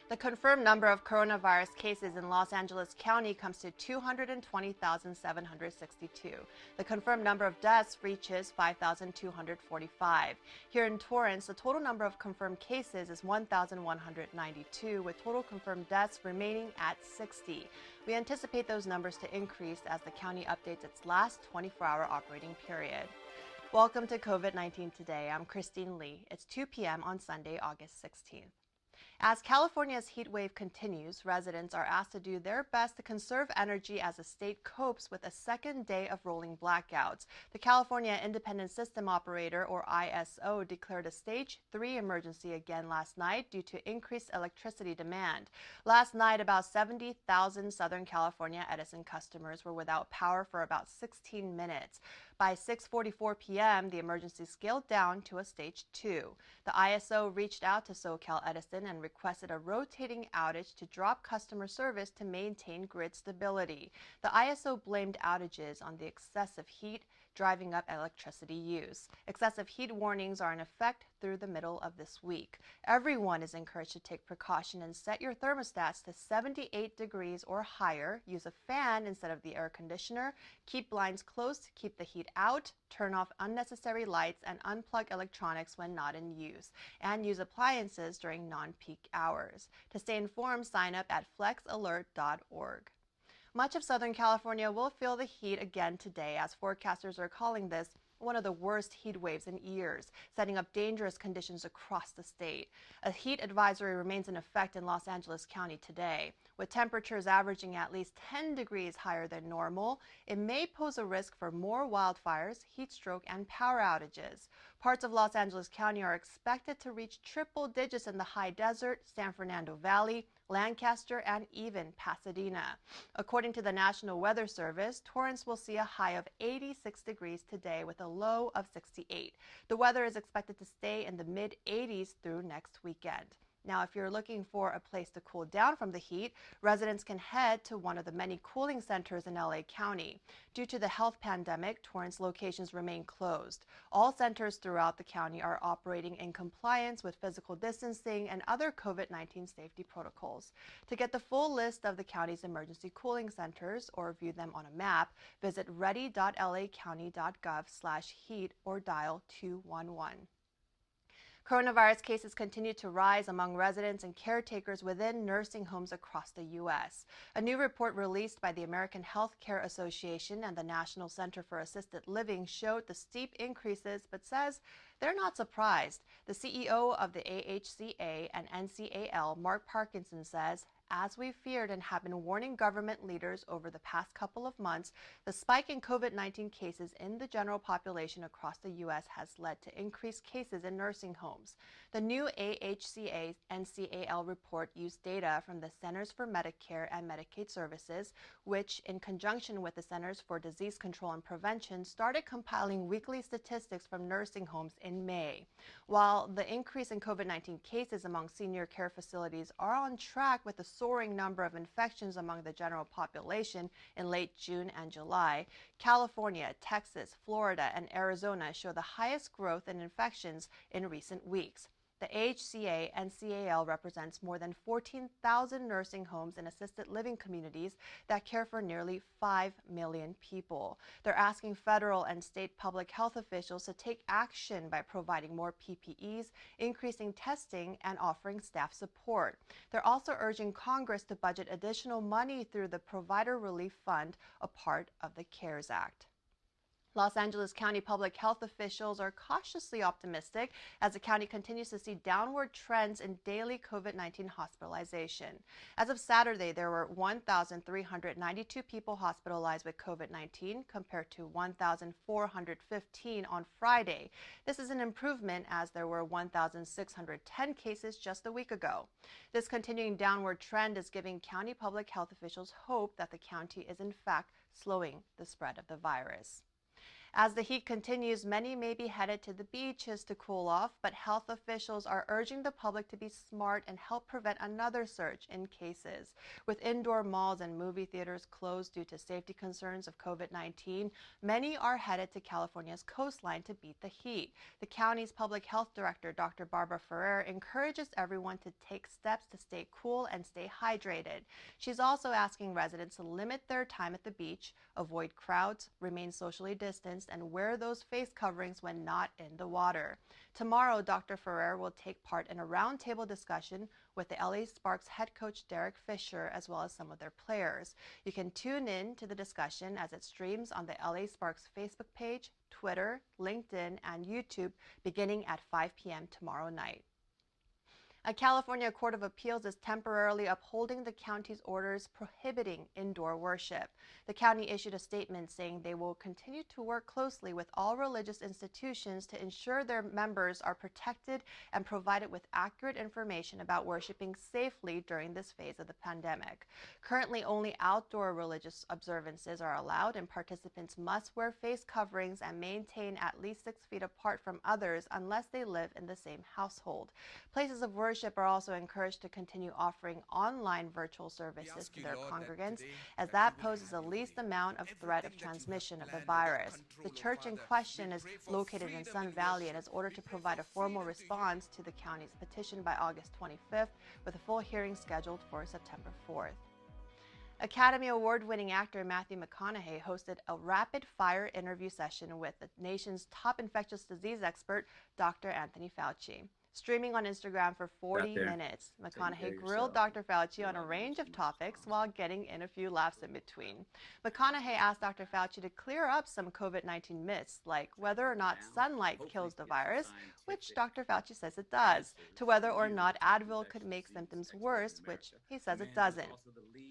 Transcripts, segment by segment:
The confirmed number of coronavirus cases in Los Angeles County comes to 220,762. The confirmed number of deaths reaches 5,245. Here in Torrance, the total number of confirmed cases is 1,192, with total confirmed deaths remaining at 60. We anticipate those numbers to increase as the county updates its last 24-hour operating period. Welcome to COVID-19 Today. I'm Christine Lee. It's 2 p.m. on Sunday, August 16th. As California's heat wave continues, residents are asked to do their best to conserve energy as the state copes with a second day of rolling blackouts. The California Independent System Operator, or ISO, declared a Stage 3 emergency again last night due to increased electricity demand. Last night, about 70,000 Southern California Edison customers were without power for about 16 minutes. By 6:44 p.m., the emergency scaled down to a Stage 2. The ISO reached out to SoCal Edison and requested a rotating outage to drop customer service to maintain grid stability. The ISO blamed outages on the excessive heat driving up electricity use. Excessive heat warnings are in effect through the middle of this week. Everyone is encouraged to take precaution and set your thermostats to 78 degrees or higher. Use a fan instead of the air conditioner. Keep blinds closed to keep the heat out. Turn off unnecessary lights and unplug electronics when not in use. And use appliances during non-peak hours. To stay informed, sign up at flexalert.org. Much of Southern California will feel the heat again today, as forecasters are calling this one of the worst heat waves in years, setting up dangerous conditions across the state. A heat advisory remains in effect in Los Angeles County today. With temperatures averaging at least 10 degrees higher than normal, it may pose a risk for more wildfires, heat stroke, and power outages. Parts of Los Angeles County are expected to reach triple digits in the high desert, San Fernando Valley, Lancaster, and even Pasadena. According to the National Weather Service, Torrance will see a high of 86 degrees today with a low of 68. The weather is expected to stay in the mid-80s through next weekend. Now, if you're looking for a place to cool down from the heat, residents can head to one of the many cooling centers in LA County. Due to the health pandemic, Torrance locations remain closed. All centers throughout the county are operating in compliance with physical distancing and other COVID-19 safety protocols. To get the full list of the county's emergency cooling centers or view them on a map, visit ready.lacounty.gov/heat or dial 211. Coronavirus cases continue to rise among residents and caretakers within nursing homes across the U.S. A new report released by the American Health Care Association and the National Center for Assisted Living showed the steep increases, but says they're not surprised. The CEO of the AHCA and NCAL, Mark Parkinson, says, as we feared and have been warning government leaders over the past couple of months, the spike in COVID-19 cases in the general population across the U.S. has led to increased cases in nursing homes. The new AHCA-NCAL report used data from the Centers for Medicare and Medicaid Services, which, in conjunction with the Centers for Disease Control and Prevention, started compiling weekly statistics from nursing homes in May. While the increase in COVID-19 cases among senior care facilities are on track with the soaring number of infections among the general population in late June and July, California, Texas, Florida, and Arizona show the highest growth in infections in recent weeks. The AHCA-NCAL represents more than 14,000 nursing homes and assisted living communities that care for nearly 5 million people. They're asking federal and state public health officials to take action by providing more PPEs, increasing testing, and offering staff support. They're also urging Congress to budget additional money through the Provider Relief Fund, a part of the CARES Act. Los Angeles County public health officials are cautiously optimistic as the county continues to see downward trends in daily COVID-19 hospitalization. As of Saturday, there were 1,392 people hospitalized with COVID-19 compared to 1,415 on Friday. This is an improvement as there were 1,610 cases just a week ago. This continuing downward trend is giving county public health officials hope that the county is in fact slowing the spread of the virus. As the heat continues, many may be headed to the beaches to cool off, but health officials are urging the public to be smart and help prevent another surge in cases. With indoor malls and movie theaters closed due to safety concerns of COVID-19, many are headed to California's coastline to beat the heat. The county's public health director, Dr. Barbara Ferrer, encourages everyone to take steps to stay cool and stay hydrated. She's also asking residents to limit their time at the beach, avoid crowds, remain socially distanced, and wear those face coverings when not in the water. Tomorrow, Dr. Ferrer will take part in a roundtable discussion with the LA Sparks head coach Derek Fisher, as well as some of their players. You can tune in to the discussion as it streams on the LA Sparks Facebook page, Twitter, LinkedIn, and YouTube beginning at 5 p.m. tomorrow night. A California Court of Appeals is temporarily upholding the county's orders prohibiting indoor worship. The county issued a statement saying they will continue to work closely with all religious institutions to ensure their members are protected and provided with accurate information about worshiping safely during this phase of the pandemic. Currently, only outdoor religious observances are allowed, and participants must wear face coverings and maintain at least 6 feet apart from others unless they live in the same household. Places of worship are also encouraged to continue offering online virtual services to their congregants, as that poses the least amount of threat of transmission of the virus. The church in question is located in Sun Valley and is ordered to provide a formal response to the county's petition by August 25th, with a full hearing scheduled for September 4th. Academy Award-winning actor Matthew McConaughey hosted a rapid-fire interview session with the nation's top infectious disease expert, Dr. Anthony Fauci. Streaming on Instagram for 40 minutes, McConaughey grilled Dr. Fauci on a range of topics while getting in a few laughs in between. McConaughey asked Dr. Fauci to clear up some COVID-19 myths, like whether or not sunlight kills the virus, which Dr. Fauci says it does, to whether or not Advil could make symptoms worse, which he says it doesn't.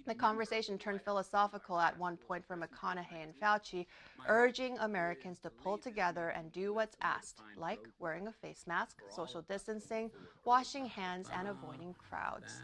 The conversation turned philosophical at one point for McConaughey and Fauci, urging Americans to pull together and do what's asked, like wearing a face mask, social distancing, washing hands, and avoiding crowds.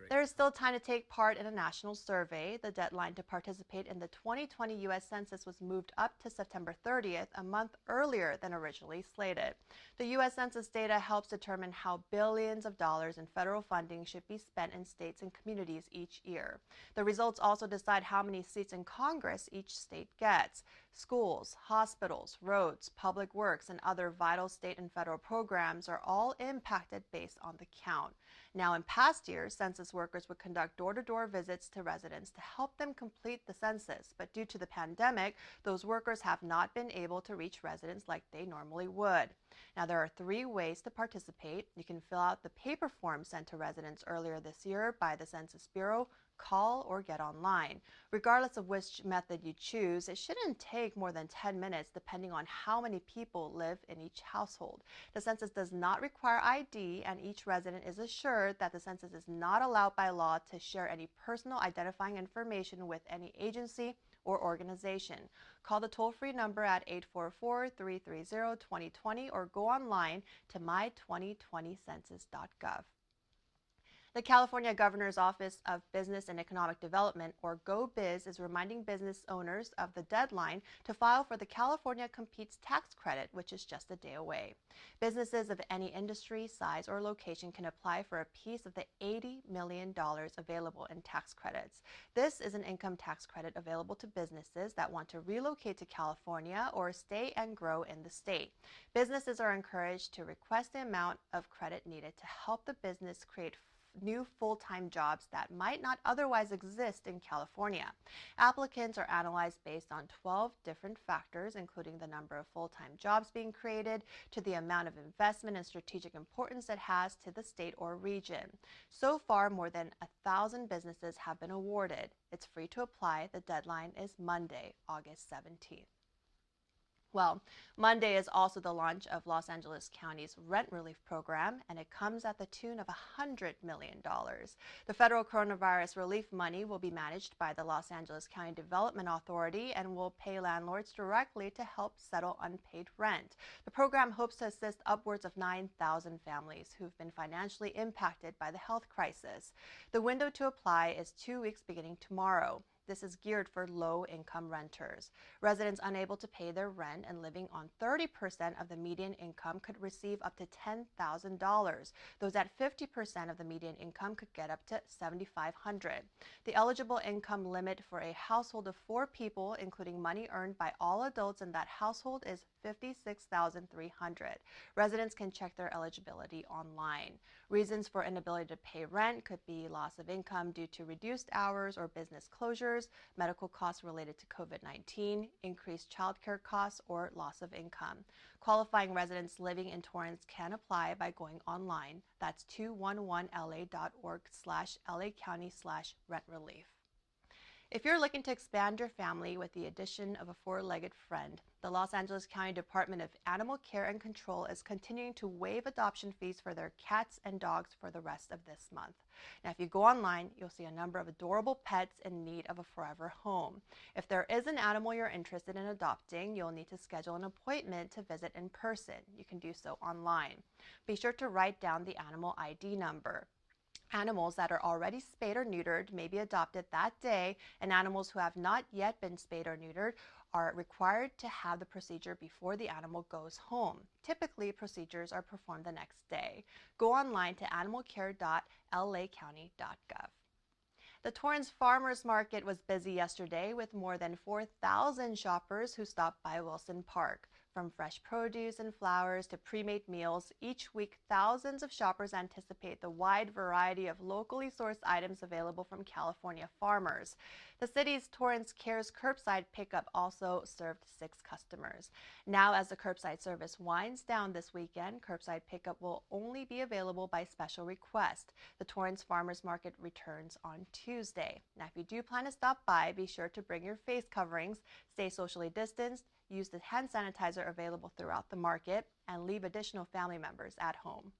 There is still time to take part in a national survey. The deadline to participate in the 2020 U.S. Census was moved up to September 30th, a month earlier than originally slated. The U.S. Census data helps determine how billions of dollars in federal funding should be spent in states and communities each year. The results also decide how many seats in Congress each state gets. Schools, hospitals, roads, public works, and other vital state and federal programs are all impacted based on the count. Now, in past years, census workers would conduct door-to-door visits to residents to help them complete the census, but due to the pandemic, those workers have not been able to reach residents like they normally would. Now, there are 3 ways to participate. You can fill out the paper form sent to residents earlier this year by the Census Bureau, call, or get online. Regardless of which method you choose, it shouldn't take more than 10 minutes depending on how many people live in each household. The census does not require ID, and each resident is assured that the census is not allowed by law to share any personal identifying information with any agency or organization. Call the toll-free number at 844-330-2020 or go online to my2020census.gov. The California Governor's Office of Business and Economic Development, or GoBiz, is reminding business owners of the deadline to file for the California Competes tax credit, which is just a day away. Businesses of any industry, size, or location can apply for a piece of the $80 million available in tax credits. This is an income tax credit available to businesses that want to relocate to California or stay and grow in the state. Businesses are encouraged to request the amount of credit needed to help the business create new full-time jobs that might not otherwise exist in California. Applicants are analyzed based on 12 different factors, including the number of full-time jobs being created, to the amount of investment and strategic importance it has to the state or region. So far, more than 1,000 businesses have been awarded. It's free to apply. The deadline is Monday, August 17th. Well, Monday is also the launch of Los Angeles County's rent relief program, and it comes at the tune of $100 million. The federal coronavirus relief money will be managed by the Los Angeles County Development Authority and will pay landlords directly to help settle unpaid rent. The program hopes to assist upwards of 9,000 families who've been financially impacted by the health crisis. The window to apply is 2 weeks beginning tomorrow. This is geared for low-income renters. Residents unable to pay their rent and living on 30% of the median income could receive up to $10,000. Those at 50% of the median income could get up to $7,500. The eligible income limit for a household of 4 people, including money earned by all adults in that household, is $56,300. Residents can check their eligibility online. Reasons for inability to pay rent could be loss of income due to reduced hours or business closures, medical costs related to COVID-19, increased childcare costs, or loss of income. Qualifying residents living in Torrance can apply by going online. That's 211la.org/LA County/rent relief. If you're looking to expand your family with the addition of a 4-legged friend, the Los Angeles County Department of Animal Care and Control is continuing to waive adoption fees for their cats and dogs for the rest of this month. Now, if you go online, you'll see a number of adorable pets in need of a forever home. If there is an animal you're interested in adopting, you'll need to schedule an appointment to visit in person. You can do so online. Be sure to write down the animal ID number. Animals that are already spayed or neutered may be adopted that day, and animals who have not yet been spayed or neutered are required to have the procedure before the animal goes home. Typically, procedures are performed the next day. Go online to animalcare.lacounty.gov. The Torrance Farmers Market was busy yesterday with more than 4,000 shoppers who stopped by Wilson Park. From fresh produce and flowers to pre-made meals, each week thousands of shoppers anticipate the wide variety of locally sourced items available from California farmers. The city's Torrance Cares curbside pickup also served 6 customers. Now, as the curbside service winds down this weekend, curbside pickup will only be available by special request. The Torrance Farmers Market returns on Tuesday. Now, if you do plan to stop by, be sure to bring your face coverings, stay socially distanced, use the hand sanitizer available throughout the market, and leave additional family members at home.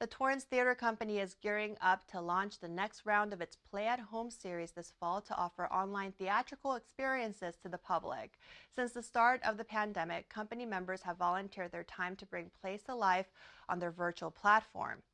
The Torrance Theater Company is gearing up to launch the next round of its Play at Home series this fall to offer online theatrical experiences to the public. Since the start of the pandemic, company members have volunteered their time to bring plays to life on their virtual platform.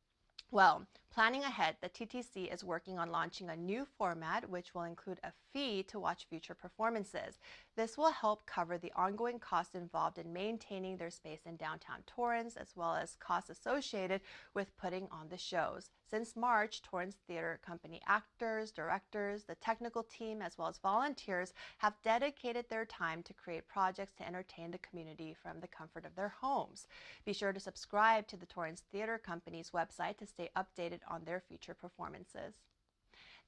Well, planning ahead, the TTC is working on launching a new format which will include a fee to watch future performances. This will help cover the ongoing costs involved in maintaining their space in downtown Torrance, as well as costs associated with putting on the shows. Since March, Torrance Theater Company actors, directors, the technical team, as well as volunteers have dedicated their time to create projects to entertain the community from the comfort of their homes. Be sure to subscribe to the Torrance Theater Company's website to stay updated on their future performances.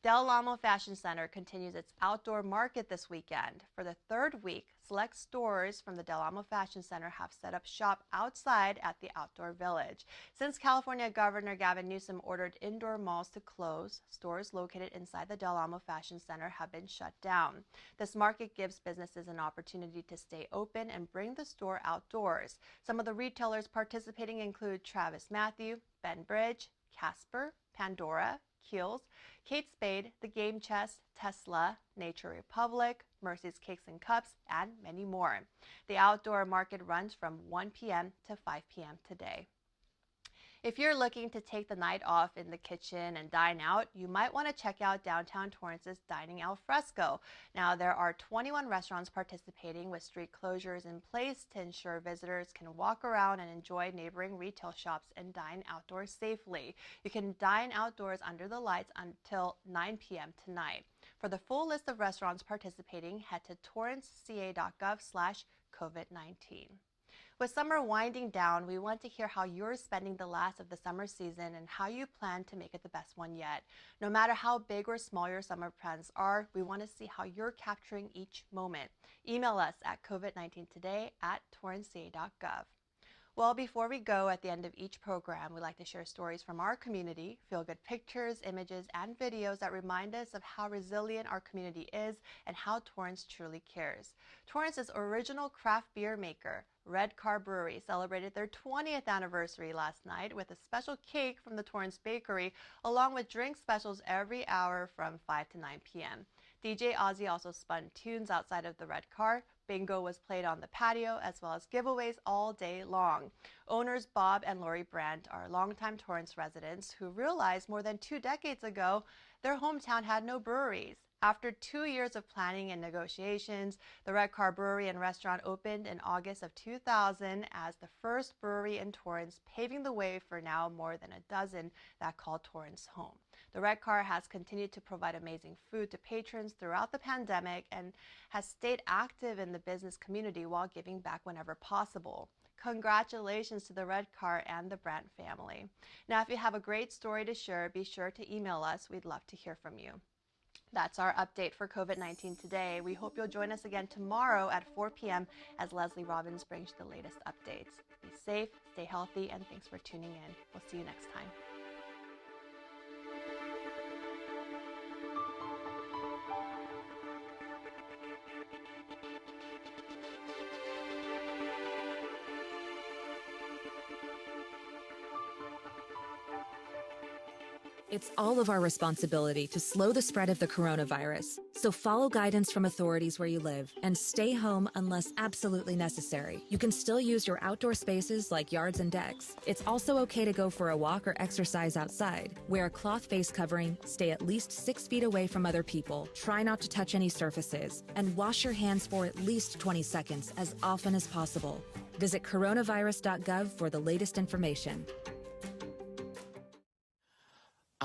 Del Amo Fashion Center continues its outdoor market this weekend. For the 3rd week, select stores from the Del Amo Fashion Center have set up shop outside at the outdoor village. Since California Governor Gavin Newsom ordered indoor malls to close, stores located inside the Del Amo Fashion Center have been shut down. This market gives businesses an opportunity to stay open and bring the store outdoors. Some of the retailers participating include Travis Matthew, Ben Bridge, Casper, Pandora, Kiehl's, Kate Spade, The Game Chest, Tesla, Nature Republic, Mercy's Cakes and Cups, and many more. The outdoor market runs from 1 p.m. to 5 p.m. today. If you're looking to take the night off in the kitchen and dine out, you might want to check out downtown Torrance's Dining Al Fresco. Now, there are 21 restaurants participating with street closures in place to ensure visitors can walk around and enjoy neighboring retail shops and dine outdoors safely. You can dine outdoors under the lights until 9 p.m. tonight. For the full list of restaurants participating, head to torranceca.gov/COVID-19. With summer winding down, we want to hear how you're spending the last of the summer season and how you plan to make it the best one yet. No matter how big or small your summer plans are, we want to see how you're capturing each moment. Email us at covid19today@torranceca.gov. Well, before we go, at the end of each program, we like to share stories from our community, feel-good pictures, images, and videos that remind us of how resilient our community is and how Torrance truly cares. Torrance's original craft beer maker, Red Car Brewery, celebrated their 20th anniversary last night with a special cake from the Torrance Bakery, along with drink specials every hour from 5 to 9 p.m. DJ Ozzy also spun tunes outside of the Red Car. Bingo was played on the patio, as well as giveaways all day long. Owners Bob and Lori Brandt are longtime Torrance residents who realized more than 2 decades ago their hometown had no breweries. After 2 years of planning and negotiations, the Red Car Brewery and Restaurant opened in August of 2000 as the first brewery in Torrance, paving the way for now more than a dozen that call Torrance home. The Red Car has continued to provide amazing food to patrons throughout the pandemic and has stayed active in the business community while giving back whenever possible. Congratulations to the Red Car and the Brandt family. Now, if you have a great story to share, be sure to email us. We'd love to hear from you. That's our update for COVID-19 today. We hope you'll join us again tomorrow at 4 p.m. as Leslie Robbins brings you the latest updates. Be safe, stay healthy, and thanks for tuning in. We'll see you next time. It's all of our responsibility to slow the spread of the coronavirus. So follow guidance from authorities where you live and stay home unless absolutely necessary. You can still use your outdoor spaces like yards and decks. It's also okay to go for a walk or exercise outside. Wear a cloth face covering, stay at least 6 feet away from other people, try not to touch any surfaces, and wash your hands for at least 20 seconds as often as possible. Visit coronavirus.gov for the latest information.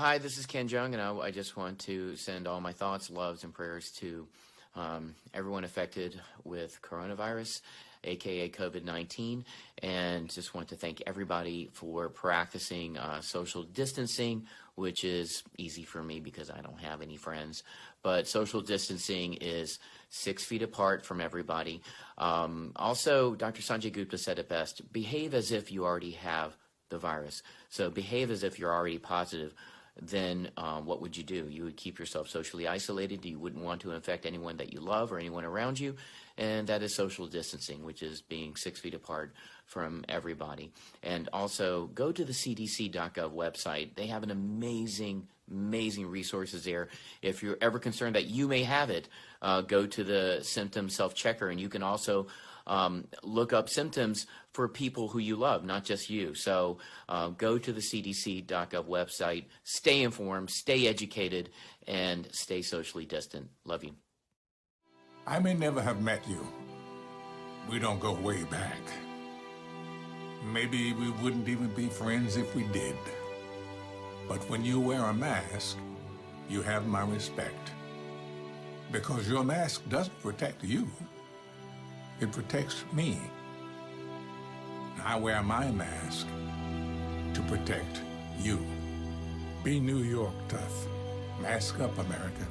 Hi, this is Ken Jung, and I just want to send all my thoughts, loves, and prayers to everyone affected with coronavirus, aka COVID-19, and just want to thank everybody for practicing social distancing, which is easy for me because I don't have any friends. But social distancing is 6 feet apart from everybody. Also, Dr. Sanjay Gupta said it best: behave as if you already have the virus. So behave as if you're already positive. Then what would you do? You would keep yourself socially isolated. You wouldn't want to infect anyone that you love or anyone around you. And that is social distancing, which is being 6 feet apart from everybody. And also go to the cdc.gov website. They have an amazing resources there. If you're ever concerned that you may have it, go to the symptom self-checker, and you can also look up symptoms for people who you love, not just you. So go to the cdc.gov website, stay informed, stay educated, and stay socially distant. Love you. I may never have met you. We don't go way back. Maybe we wouldn't even be friends if we did. But when you wear a mask, you have my respect. Because your mask doesn't protect you. It protects me. I wear my mask to protect you. Be New York tough. Mask up, America.